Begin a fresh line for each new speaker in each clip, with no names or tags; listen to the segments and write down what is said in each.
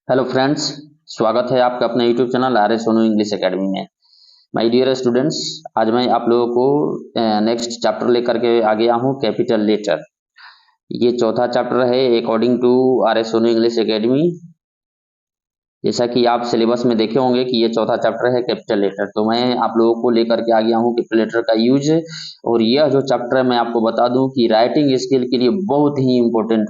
Hello friends, स्वागत है आपका अपने YouTube channel are S Sonu English academy में। माय डियर स्टूडेंट्स, आज मैं आप लोगों को नेक्स्ट चैप्टर लेकर के आ गया हूँ, कैपिटल लेटर। ये चौथा चैप्टर है according to R S Sonu English Academy. जैसा कि आप सिलेबस में देखे होंगे कि ये चौथा चैप्टर है कैपिटल लेटर, तो मैं आप लोगों को लेकर के आ गया हूँ कैपिटल लेटर का यूज। और यह जो चैप्टर है मैं आपको बता दूं कि राइटिंग स्किल के लिए बहुत ही इम्पोर्टेंट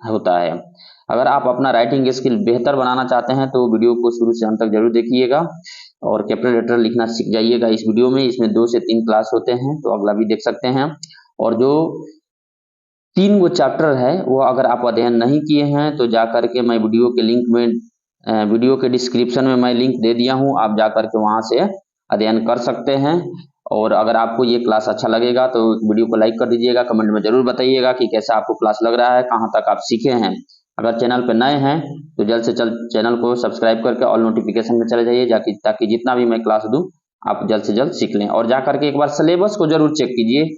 होता है। अगर आप अपना राइटिंग स्किल बेहतर बनाना चाहते हैं तो वीडियो को शुरू से अंत तक जरूर देखिएगा और कैपिटल लेटर लिखना सीख जाइएगा। इस वीडियो में इसमें 2 से 3 क्लास होते हैं, तो अगला भी देख सकते हैं। और जो 3 वो चैप्टर है वो अगर आप अध्ययन नहीं किए हैं तो जाकर के मैं वीडियो के डिस्क्रिप्शन में मैं लिंक दे दिया हूँ, आप जाकर के वहां से अध्ययन कर सकते हैं। और अगर आपको ये क्लास अच्छा लगेगा तो वीडियो को लाइक कर दीजिएगा, कमेंट में जरूर बताइएगा कि कैसा आपको क्लास लग रहा है, कहाँ तक आप सीखे हैं। अगर चैनल पर नए हैं तो जल्द से जल्द चैनल को सब्सक्राइब करके ऑल नोटिफिकेशन में चले जाइए, ताकि जितना भी मैं क्लास दूं आप जल्द से जल्द सीख लें। और जाकर के एक बार सिलेबस को जरूर चेक कीजिए।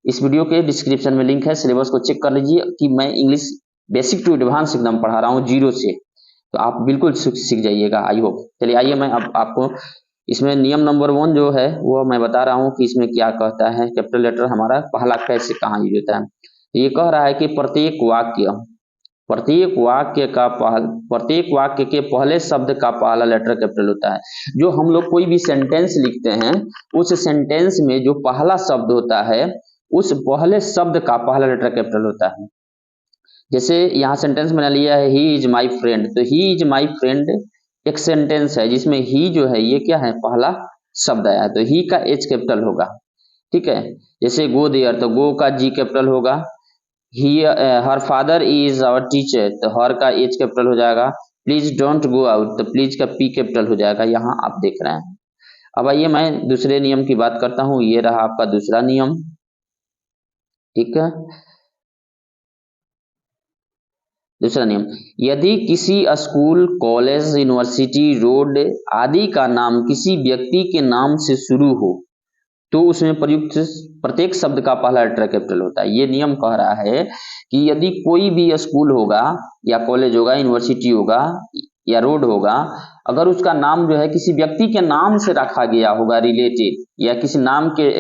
इस वीडियो के डिस्क्रिप्शन में लिंक है, सिलेबस को चेक कर लीजिए कि मैं इंग्लिश बेसिक टू एडवांस एकदम पढ़ा रहा हूँ जीरो से, तो आप बिल्कुल सीख जाइएगा। I hope. चलिए आइए मैं अब आपको इसमें नियम नंबर 1 जो है वो मैं बता रहा हूँ कि इसमें क्या कहता है, कैपिटल लेटर हमारा पहला कैसे कहाँ यूज होता है। ये कह रहा है कि प्रत्येक वाक्य के पहले शब्द का पहला लेटर कैपिटल होता है। जो हम लोग कोई भी सेंटेंस लिखते हैं उस सेंटेंस में जो पहला शब्द होता है उस पहले शब्द का पहला लेटर कैपिटल होता है। जैसे यहाँ सेंटेंस बना लिया है ही इज माई फ्रेंड, तो ही इज माई फ्रेंड एक सेंटेंस है जिसमें ही जो है ये क्या है, पहला शब्द आया है, तो ही का एच कैपिटल होगा। ठीक है। जैसे गो देयर, तो गो का जी कैपिटल होगा। He her father is our teacher, तो हर का एच कैपिटल हो जाएगा। प्लीज डोंट गो आउट, तो प्लीज का पी कैपिटल हो जाएगा। यहाँ आप देख रहे हैं। अब आइए मैं दूसरे नियम की बात करता हूँ। ये रहा आपका दूसरा नियम। ठीक है। दूसरा नियम, यदि किसी स्कूल, कॉलेज, यूनिवर्सिटी, रोड आदि का नाम किसी व्यक्ति के नाम से शुरू हो तो उसमें प्रयुक्त प्रत्येक शब्द का पहला लेटर कैपिटल होता है। ये नियम कह रहा है कि यदि कोई भी स्कूल होगा या कॉलेज होगा, यूनिवर्सिटी होगा या रोड होगा, अगर उसका नाम जो है किसी व्यक्ति के नाम से रखा गया होगा, रिलेटेड, या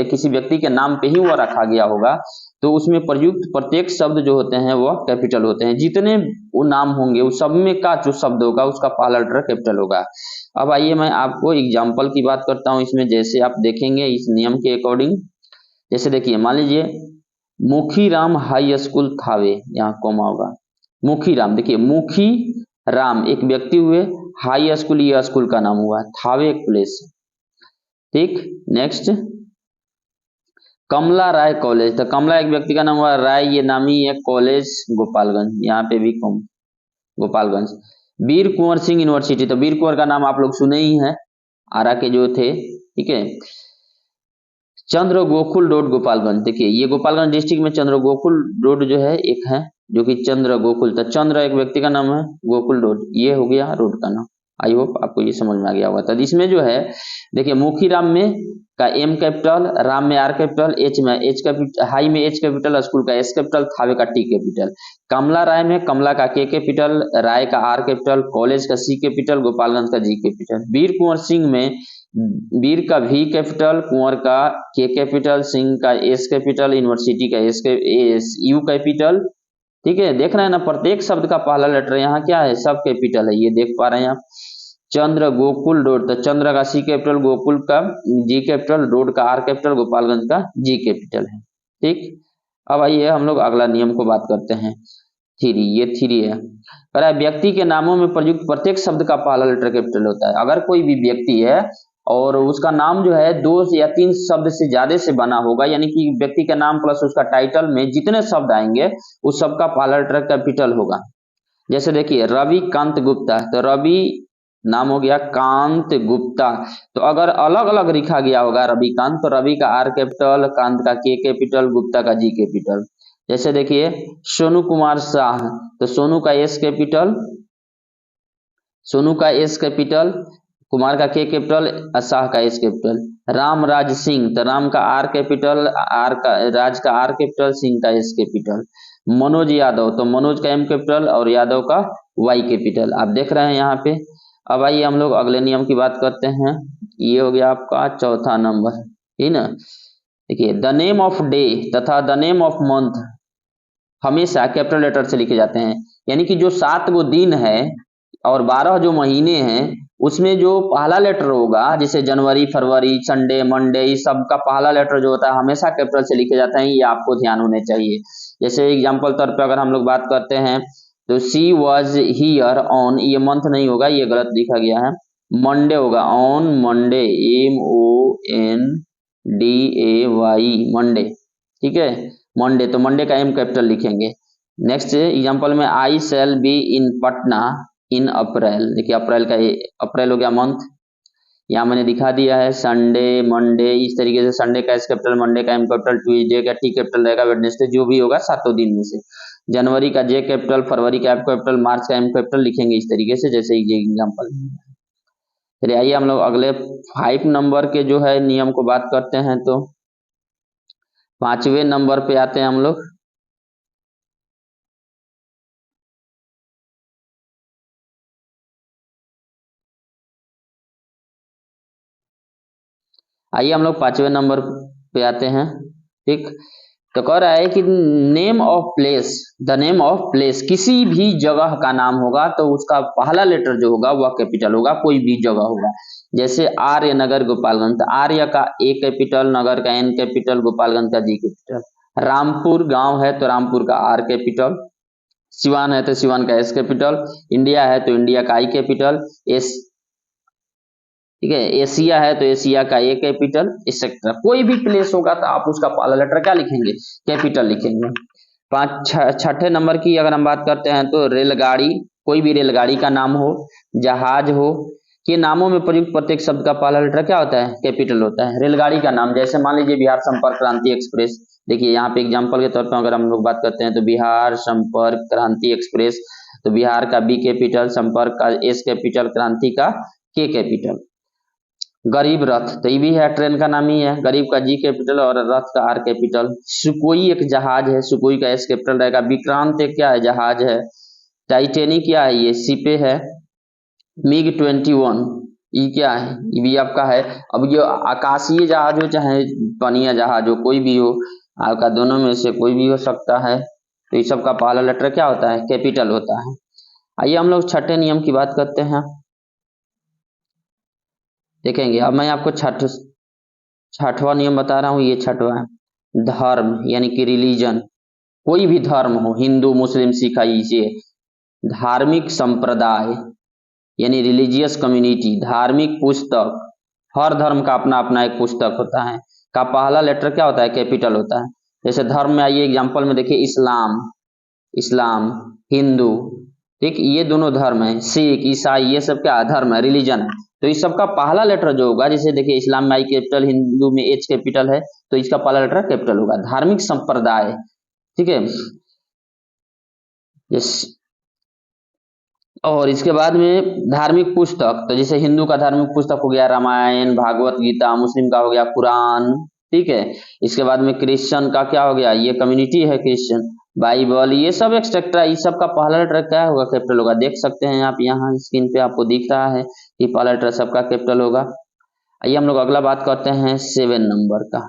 किसी व्यक्ति के नाम पे ही वो रखा गया होगा, तो उसमें प्रयुक्त प्रत्येक शब्द जो होते हैं वह कैपिटल होते हैं। जितने वो नाम होंगे उस सब में का जो शब्द होगा उसका पहला लेटर कैपिटल होगा। अब आइए मैं आपको एग्जाम्पल की बात करता हूँ इसमें, जैसे आप देखेंगे इस नियम के अकॉर्डिंग। जैसे देखिए, मान लीजिए मुखी राम हाई स्कूल थावे, यहाँ कोमा होगा। मुखी राम, देखिए मुखी राम एक व्यक्ति हुए, हाई स्कूल ये स्कूल का नाम हुआ, थावे एक प्लेस। ठीक। नेक्स्ट, कमला राय कॉलेज, तो कमला एक व्यक्ति का नाम हुआ, राय ये नामी एक कॉलेज गोपालगंज, यहाँ पे भी गोपालगंज। वीर कुंवर सिंह यूनिवर्सिटी, तो वीर कुंवर का नाम आप लोग सुने ही है, आरा के जो थे। ठीक है। चंद्र गोकुल रोड गोपालगंज, देखिए ये गोपालगंज डिस्ट्रिक्ट में चंद्र गोकुल रोड जो है एक है, जो कि चंद्र गोकुल, तो चंद्र एक व्यक्ति का नाम है, गोकुल रोड ये हो गया रोड का नाम। आई होप आपको ये समझ में आ गया होगा। तो इसमें जो है देखिए, मुखी राम में का एम कैपिटल, राम में आर कैपिटल, एच में एच कैपिटल, हाई में एच कैपिटल, स्कूल का एस कैपिटल, थावे का टी कैपिटल। कमला राय में कमला का के कैपिटल, राय का आर कैपिटल, कॉलेज का सी कैपिटल, गोपालगंज का जी कैपिटल। वीर कुंवर सिंह में वीर का वी कैपिटल, कुंवर का के कैपिटल, सिंह का एस कैपिटल, यूनिवर्सिटी का एस यू कैपिटल। ठीक है। देख रहे हैं ना, प्रत्येक शब्द का पहला लेटर यहाँ क्या है, सब कैपिटल है, ये देख पा रहे हैं आप। चंद्र गोकुल रोड, तो चंद्र का सी कैपिटल, गोकुल का जी कैपिटल, रोड का आर कैपिटल, गोपालगंज का जी कैपिटल है। ठीक। अब आइए हम लोग अगला नियम को बात करते हैं। थ्री, ये थ्री है। कह रहा है व्यक्ति के नामों में प्रयुक्त प्रत्येक शब्द का पहला लेटर कैपिटल होता है। अगर कोई भी व्यक्ति है और उसका नाम जो है 2 या 3 शब्द से ज्यादा से बना होगा, यानी कि व्यक्ति का नाम प्लस उसका टाइटल में जितने शब्द आएंगे उस सबका पहला लेटर कैपिटल होगा। जैसे देखिए रवि कांत गुप्ता, तो रवि नाम हो गया, कांत गुप्ता, तो अगर अलग अलग लिखा गया होगा रविकांत, तो रवि का आर कैपिटल, कांत का के कैपिटल, गुप्ता का जी कैपिटल। जैसे देखिए सोनू कुमार शाह, तो सोनू का एस कैपिटल, कुमार का के कैपिटल, शाह का एस कैपिटल। राम राज सिंह, तो राम का आर कैपिटल, आर का राज का आर कैपिटल, सिंह का एस कैपिटल। मनोज यादव, तो मनोज का एम कैपिटल और यादव का वाई कैपिटल। आप देख रहे हैं यहाँ पे। अब आइए हम लोग अगले नियम की बात करते हैं। ये हो गया आपका चौथा नंबर, ठीक ना। देखिए, द नेम ऑफ डे तथा द नेम ऑफ मंथ हमेशा कैपिटल लेटर से लिखे जाते हैं। यानी कि जो 7 गो दिन है और 12 जो महीने हैं, उसमें जो पहला लेटर होगा, जैसे जनवरी, फरवरी, संडे, मंडे, इस सब का पहला लेटर जो होता है हमेशा कैपिटल से लिखे जाते हैं। ये आपको ध्यान होने चाहिए। जैसे एग्जाम्पल तौर पे अगर हम लोग बात करते हैं तो सी वॉज हियर ऑन, ये मंथ नहीं होगा, ये गलत लिखा गया है। मंडे होगा, ऑन मंडे, MONDAY, मंडे, ठीक है, मंडे। तो मंडे का एम कैपिटल लिखेंगे। नेक्स्ट एग्जांपल में, आई शैल बी इन पटना इन अप्रैल। देखिए, अप्रैल का अप्रैल हो गया मंथ, यहाँ मैंने दिखा दिया है। संडे, मंडे, इस तरीके से संडे का एस कैपिटल, मंडे का एम कैपिटल, ट्यूसडे का टी कैपिटल रहेगा, वेडनेसडे जो भी होगा 7 दिन में से। जनवरी का जे कैपिटल, फरवरी का एफ कैपिटल, मार्च का एम कैपिटल लिखेंगे इस तरीके से, जैसे ये एग्जाम्पल। फिर आइए हम लोग अगले 5 नंबर के जो है नियम को बात करते हैं। तो 5वें नंबर पे आते हैं हम लोग। आइए हम लोग 5वें नंबर पे आते हैं, ठीक। तो कह रहा है कि name of place, the name of place, किसी भी जगह का नाम होगा तो उसका पहला लेटर जो होगा वह कैपिटल होगा, कोई भी जगह होगा। जैसे आर्य नगर गोपालगंज, तो आर्य का ए कैपिटल, नगर का एन कैपिटल, गोपालगंज का जी कैपिटल। रामपुर गांव है तो रामपुर का आर कैपिटल। सिवान है तो सिवान का एस कैपिटल। इंडिया है तो इंडिया का आई कैपिटल, एस, ठीक है। एशिया है तो एशिया का ए कैपिटल, एक्सेट्रा। कोई भी प्लेस होगा तो आप उसका पहला लेटर क्या लिखेंगे, कैपिटल लिखेंगे। छठे नंबर की अगर हम बात करते हैं तो रेलगाड़ी, कोई भी रेलगाड़ी का नाम हो, जहाज हो, के नामों में प्रयुक्त प्रत्येक शब्द का पहला लेटर क्या होता है, कैपिटल होता है। रेलगाड़ी का नाम, जैसे मान लीजिए बिहार संपर्क क्रांति एक्सप्रेस। देखिए यहाँ पे एग्जाम्पल के तौर पर अगर हम लोग बात करते हैं तो बिहार संपर्क क्रांति एक्सप्रेस, तो बिहार का बी कैपिटल, संपर्क का एस कैपिटल, क्रांति का के कैपिटल। गरीब रथ, तो ये भी है ट्रेन का नाम ही है, गरीब का जी कैपिटल और रथ का आर कैपिटल। सुकोई एक जहाज है, सुकोई का एस कैपिटल रहेगा। विक्रांत एक क्या है, जहाज है। टाइटेनिक क्या है, ये शिपे है। मिग 21 ये क्या है, ये भी आपका है। अब ये आकाशीय जहाज हो चाहे पनिया जहाज हो, कोई भी हो आपका, दोनों में से कोई भी हो सकता है। तो ये सब का पहला लेटर क्या होता है, कैपिटल होता है। आइए हम लोग छठे नियम की बात करते हैं, देखेंगे। अब मैं आपको छठवां नियम बता रहा हूँ, ये छठवां है। धर्म यानी कि रिलीजन, कोई भी धर्म हो, हिंदू, मुस्लिम, सिख, ये धार्मिक संप्रदाय यानी रिलीजियस कम्युनिटी, धार्मिक पुस्तक, हर धर्म का अपना अपना एक पुस्तक होता है, का पहला लेटर क्या होता है, कैपिटल होता है। जैसे धर्म में आइए एग्जाम्पल में देखिए, इस्लाम, इस्लाम, हिंदू, ठीक, ये दोनों धर्म है। सिख, ईसाई, ये सब क्या धर्म है, रिलीजन है। तो इस सब का पहला लेटर जो होगा, जैसे देखिए इस्लाम में आई कैपिटल, हिंदू में एच कैपिटल है, तो इसका पहला लेटर कैपिटल होगा। धार्मिक संप्रदाय, ठीक है। और इसके बाद में धार्मिक पुस्तक, तो जैसे हिंदू का धार्मिक पुस्तक हो गया रामायण, भागवत गीता, मुस्लिम का हो गया कुरान, ठीक है। इसके बाद में क्रिश्चियन का क्या हो गया, ये कम्युनिटी है क्रिश्चियन, बाइबल, ये सब एक्सेट्रा, इस सब का पहला लेटर क्या होगा, कैपिटल होगा। देख सकते हैं आप यहाँ स्क्रीन पे आपको दिख रहा है कि पहला लेटर सबका कैपिटल होगा। आइए हम लोग अगला बात करते हैं 7 नंबर का।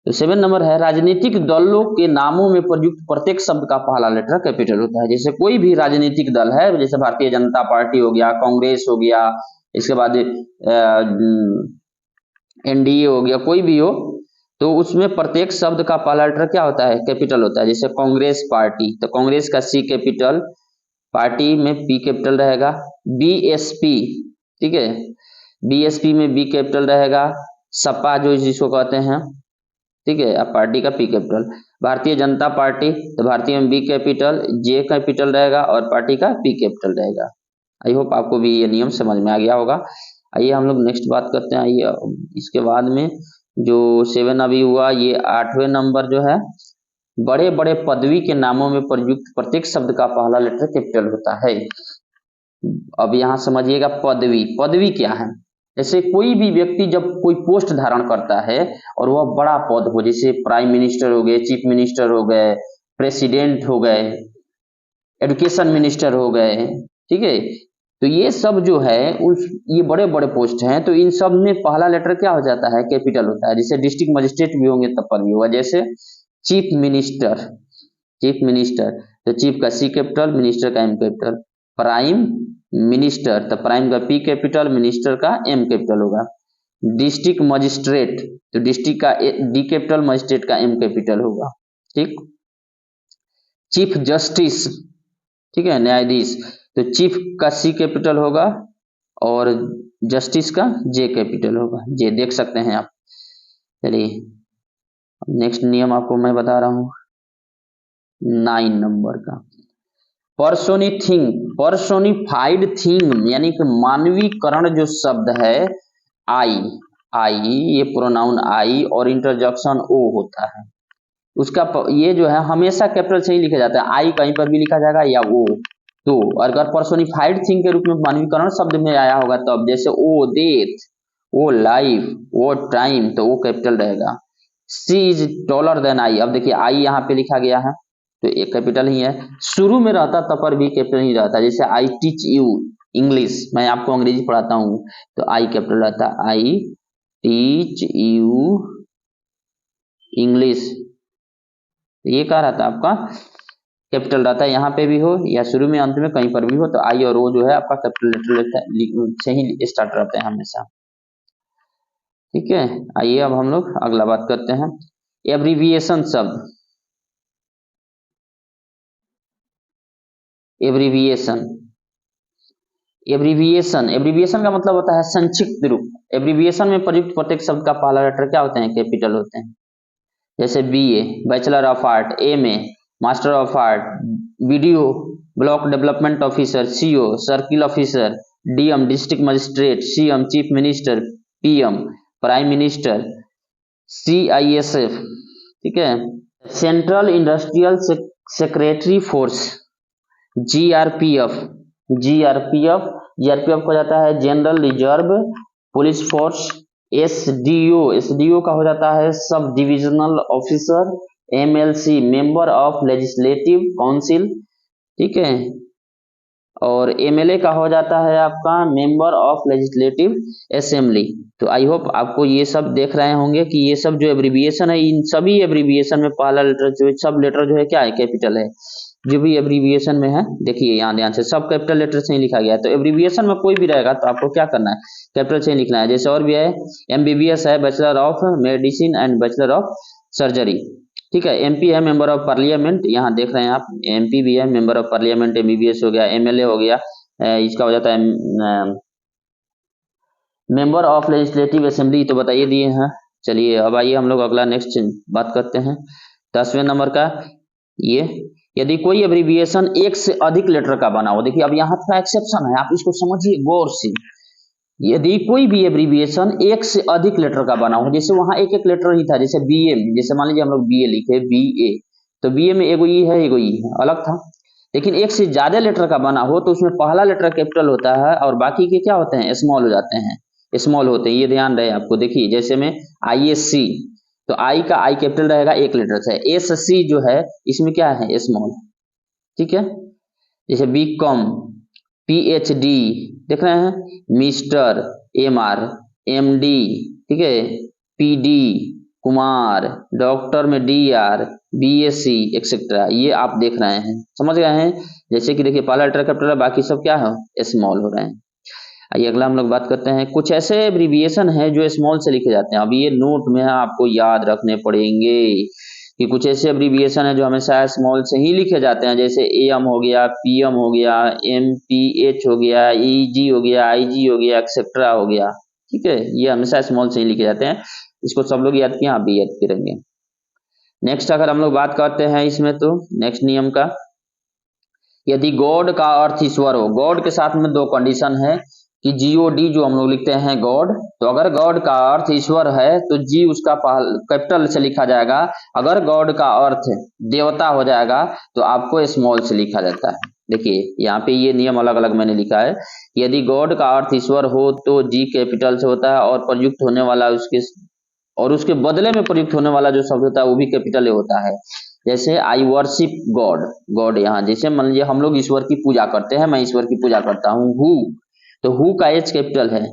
तो 7 नंबर है, राजनीतिक दलों के नामों में प्रयुक्त प्रत्येक शब्द का पहला लेटर कैपिटल होता है। जैसे कोई भी राजनीतिक दल है, जैसे भारतीय जनता पार्टी हो गया, कांग्रेस हो गया, इसके बाद NDA हो गया, कोई भी हो, तो उसमें प्रत्येक शब्द का पहला लेटर क्या होता है, कैपिटल होता है। जैसे कांग्रेस पार्टी, तो कांग्रेस का C कैपिटल, पार्टी में P कैपिटल रहेगा। BSP, ठीक है, BSP में B कैपिटल रहेगा। सपा जो जिसको कहते हैं, ठीक है, अब पार्टी का P capital. Bharatiya Janata party, तो भारतीय में B कैपिटल, J कैपिटल रहेगा और पार्टी का P कैपिटल रहेगा। आई होप आपको भी ये नियम समझ में आ गया होगा। आइए हम लोग नेक्स्ट बात करते हैं। आइए इसके बाद में जो 7 अभी हुआ, ये 8वें नंबर जो है, बड़े बड़े पदवी के नामों में प्रयुक्त प्रत्येक शब्द का पहला लेटर कैपिटल होता है। अब यहाँ समझिएगा पदवी। पदवी क्या है? जैसे कोई भी व्यक्ति जब कोई पोस्ट धारण करता है और वह बड़ा पद हो, जैसे प्राइम मिनिस्टर हो गए, चीफ मिनिस्टर हो गए, प्रेसिडेंट हो गए, एजुकेशन मिनिस्टर हो गए, ठीक है, तो ये सब जो है उस ये बड़े बड़े पोस्ट हैं, तो इन सब में पहला लेटर क्या हो जाता है? कैपिटल होता है। जैसे डिस्ट्रिक्ट मजिस्ट्रेट भी होंगे तब पर भी होगा। जैसे चीफ मिनिस्टर, चीफ मिनिस्टर तो चीफ का सी कैपिटल, मिनिस्टर का एम कैपिटल। प्राइम मिनिस्टर तो प्राइम का पी कैपिटल, मिनिस्टर का एम कैपिटल होगा। डिस्ट्रिक्ट मजिस्ट्रेट तो डिस्ट्रिक्ट का डी कैपिटल, मजिस्ट्रेट का एम कैपिटल होगा। ठीक। चीफ जस्टिस, ठीक है, न्यायाधीश, तो चीफ का सी कैपिटल होगा और जस्टिस का जे कैपिटल होगा। जे देख सकते हैं आप। चलिए नेक्स्ट नियम आपको मैं बता रहा हूं 9 नंबर का। पर्सोनिफाइड थिंग यानी कि मानवीकरण जो शब्द है आई, ये प्रोनाउन आई और इंटरजेक्शन ओ होता है उसका। ये जो है हमेशा कैपिटल से ही लिखा जाता है। आई कहीं पर भी लिखा जाएगा या ओ। तो अगर पर्सोनिफाइड थिंग के रूप में मानवीकरण शब्द में आया होगा तब, जैसे ओ डेथ, ओ लाइफ, ओ टाइम, तो वो कैपिटल रहेगा। सी इज टॉलर देन आई, अब देखिए आई यहाँ पे लिखा गया है तो एक कैपिटल ही है। शुरू में रहता तब पर भी कैपिटल ही रहता। जैसे आई टीच यू इंग्लिश, मैं आपको अंग्रेजी पढ़ाता हूँ तो आई कैपिटल रहता है। आई टीच यू इंग्लिश, ये क्या रहता है आपका? कैपिटल रहता है। यहाँ पे भी हो या शुरू में अंत में कहीं पर भी हो तो आई और ओ जो है आपका कैपिटल लेटर से ही स्टार्ट रहते हैं हमेशा। ठीक है, आइए अब हम लोग अगला बात करते हैं एब्रीविएशन शब्द। एब्रीविएशन, एब्रीविएशन का मतलब होता है संक्षिप्त रूप। एब्रीविएशन में प्रयुक्त प्रत्येक शब्द का पहला लेटर क्या होते हैं? कैपिटल होते हैं। जैसे BA bachelor of art, MA master of art, BDO block development officer, CO circle officer, DM district magistrate, CM chief minister, PM prime minister, CISF, ठीक है, central industrial secretary force, GRPF, GRPF हो जाता है general reserve police force. SDO का हो जाता है sub divisional officer. MLC member of legislative council, ठीक है, और एमएलए का हो जाता है आपका मेंबर ऑफ लेजिस्लेटिव असेंबली। तो आई होप आपको ये सब देख रहे होंगे कि ये सब जो एब्रीविएशन है, इन सभी एब्रीविएशन में पहला लेटर जो सब लेटर जो है क्या है? कैपिटल है। जो भी एब्रीविएशन में है देखिए यहाँ ध्यान से सब कैपिटल लेटर से ही लिखा गया है। तो एब्रीविएशन में कोई भी रहेगा तो आपको क्या करना है? कैपिटल से ही लिखना है। जैसे और भी है एमबीबीएस है bachelor of medicine and bachelor of surgery, ठीक है। एमपी है मेंबर ऑफ पार्लियामेंट, यहाँ देख रहे हैं आप एमपी भी है मेंबर ऑफ पार्लियामेंट। एमबीबीएस हो गया, एमएलए हो गया, इसका हो जाता है मेंबर ऑफ लेजिस्लेटिव असेंबली, तो बताइए दिए हैं। चलिए अब आइए हम लोग अगला नेक्स्ट बात करते हैं 10वें नंबर का। ये यदि कोई एब्रीविएशन एक से अधिक लेटर का बना हो, देखिए अब यहाँ थोड़ा एक्सेप्शन है, आप इसको समझिए गौर से। यदि कोई भी एब्रीविएशन एक से अधिक लेटर का बना हो, जैसे वहां एक एक लेटर ही था, जैसे बीए में, जैसे मान लीजिए हम लोग बीए लिखे बीए, तो बीए में एगो ई है एगो ई है, अलग था। लेकिन एक से ज्यादा लेटर का बना हो तो उसमें पहला लेटर कैपिटल होता है और बाकी के क्या होते हैं? स्मॉल हो जाते हैं, स्मॉल होते हैं, ये ध्यान रहे आपको। देखिए जैसे में आईएससी, तो आई का आई कैपिटल रहेगा एक लेटर से। एस सी जो है इसमें क्या है? स्मॉल, ठीक है। जैसे बी कॉम, पीएचडी, देख रहे हैं, मिस्टर, एमआर, एमडी, ठीक है, पीडी, कुमार, डॉक्टर में डीआर, बीएससी एक्सेट्रा, ये आप देख रहे हैं, समझ गए हैं। जैसे कि देखिए पहला लेटर कैपिटल है, बाकी सब क्या है? स्मॉल हो रहे हैं। आइए अगला हम लोग बात करते हैं कुछ ऐसे एब्रीविएशन है जो स्मॉल से लिखे जाते हैं। अब ये नोट में आपको याद रखने पड़ेंगे कि कुछ ऐसे एब्रीविएशन है जो हमेशा स्मॉल से ही लिखे जाते हैं। जैसे एम हो गया, पीएम हो गया, एमपीएच हो गया, ईजी हो गया, आईजी हो गया, एक्सेट्रा हो गया, ठीक है, ये हमेशा स्मॉल से ही लिखे जाते हैं। इसको सब लोग याद किए, आप भी याद करेंगे। नेक्स्ट अगर हम लोग बात करते हैं इसमें तो नेक्स्ट नियम का, यदि गॉड का अर्थ ईश्वर हो, गॉड के साथ में दो कंडीशन है कि जीओडी जो हम लोग लिखते हैं गॉड, तो अगर गॉड का अर्थ ईश्वर है तो जी उसका कैपिटल से लिखा जाएगा। अगर गॉड का अर्थ देवता हो जाएगा तो आपको स्मॉल से लिखा जाता है। देखिए यहाँ पे ये नियम अलग अलग मैंने लिखा है। यदि गॉड का अर्थ ईश्वर हो तो जी कैपिटल से होता है, और प्रयुक्त होने वाला उसके बदले में प्रयुक्त होने वाला जो शब्द होता है वो भी कैपिटल ए होता है। जैसे आई वर्शिप गॉड, गॉड यहाँ जैसे मान लीजिए हम लोग ईश्वर की पूजा करते हैं, मैं ईश्वर की पूजा करता हूँ, हु, तो हु का एच कैपिटल है।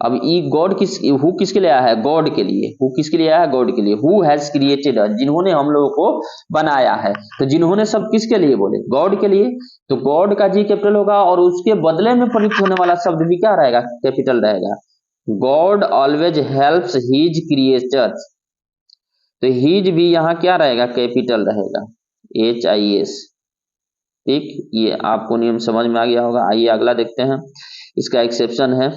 अब ई गॉड हु किसके लिए आया है? गॉड के लिए। हु किसके लिए आया है? गॉड के लिए। हु हैज क्रिएटेड अस, जिन्होंने हम लोगों को बनाया है। तो जिन्होंने सब किसके लिए बोले? गॉड के लिए। तो गॉड का जी कैपिटल होगा, और उसके बदले में प्रयुक्त होने वाला शब्द भी क्या रहेगा? कैपिटल रहेगा। God always helps his creatures, तो हीज भी यहाँ क्या रहेगा? कैपिटल रहेगा, HIS। ठीक, ये आपको नियम समझ में आ गया होगा। आइए अगला देखते हैं, इसका एक्सेप्शन है।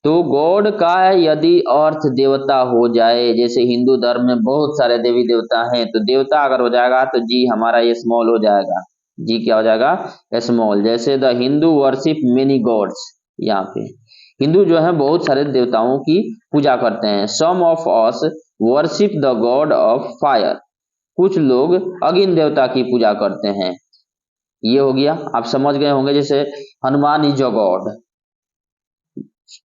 तो गॉड का यदि अर्थ देवता हो जाए, जैसे हिंदू धर्म में बहुत सारे देवी देवता हैं, तो देवता अगर हो जाएगा तो जी हमारा ये स्मॉल हो जाएगा। जी क्या हो जाएगा? स्मॉल। जैसे the Hindu worship many God's, यहाँ पे हिंदू जो है बहुत सारे देवताओं की पूजा करते हैं। Some of us worship the god of fire, कुछ लोग अग्नि देवता की पूजा करते हैं। ये हो गया, आप समझ गए होंगे। जैसे Hanuman is a God,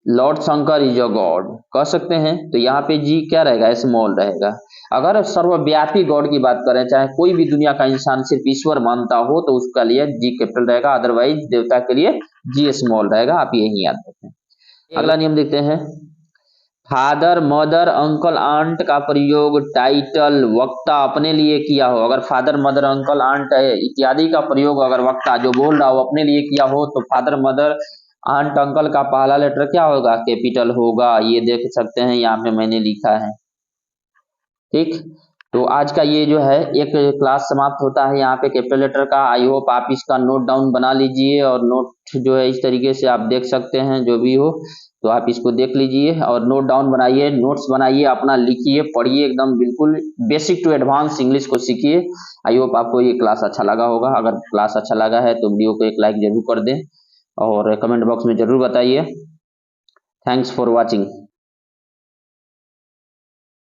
Lord Shankar is a God कह सकते हैं। तो यहाँ पे जी क्या रहेगा? स्मॉल रहेगा। अगर सर्वव्यापी गॉड की बात करें, चाहे कोई भी दुनिया का इंसान सिर्फ ईश्वर मानता हो, तो उसका लिए जी कैपिटल रहेगा, अदरवाइज देवता के लिए जी स्मॉल रहेगा। आप यही याद रखें। अगला नियम देखते हैं। फादर, मदर, अंकल, आंट का प्रयोग टाइटल वक्ता अपने लिए किया हो, अगर फादर, मदर, अंकल, आंट इत्यादि का प्रयोग अगर वक्ता जो बोल रहा हो अपने लिए किया हो, तो फादर, मदर, आंट, अंकल का पहला लेटर क्या होगा? कैपिटल होगा। ये देख सकते हैं यहाँ पे मैंने लिखा है। ठीक, तो आज का ये जो है एक क्लास समाप्त होता है यहाँ पे कैपिटल लेटर का। आई होप आप इसका नोट डाउन बना लीजिए, और नोट जो है इस तरीके से आप देख सकते हैं, जो भी हो तो आप इसको देख लीजिए और नोट डाउन बनाइए, नोट्स बनाइए, अपना लिखिए, पढ़िए, एकदम बिल्कुल बेसिक टू एडवांस इंग्लिश को सीखिए। आई होप आपको ये क्लास अच्छा लगा होगा। अगर क्लास अच्छा लगा है तो वीडियो को एक लाइक जरूर कर दें, और कमेंट बॉक्स में जरूर बताइए। Thanks for watching.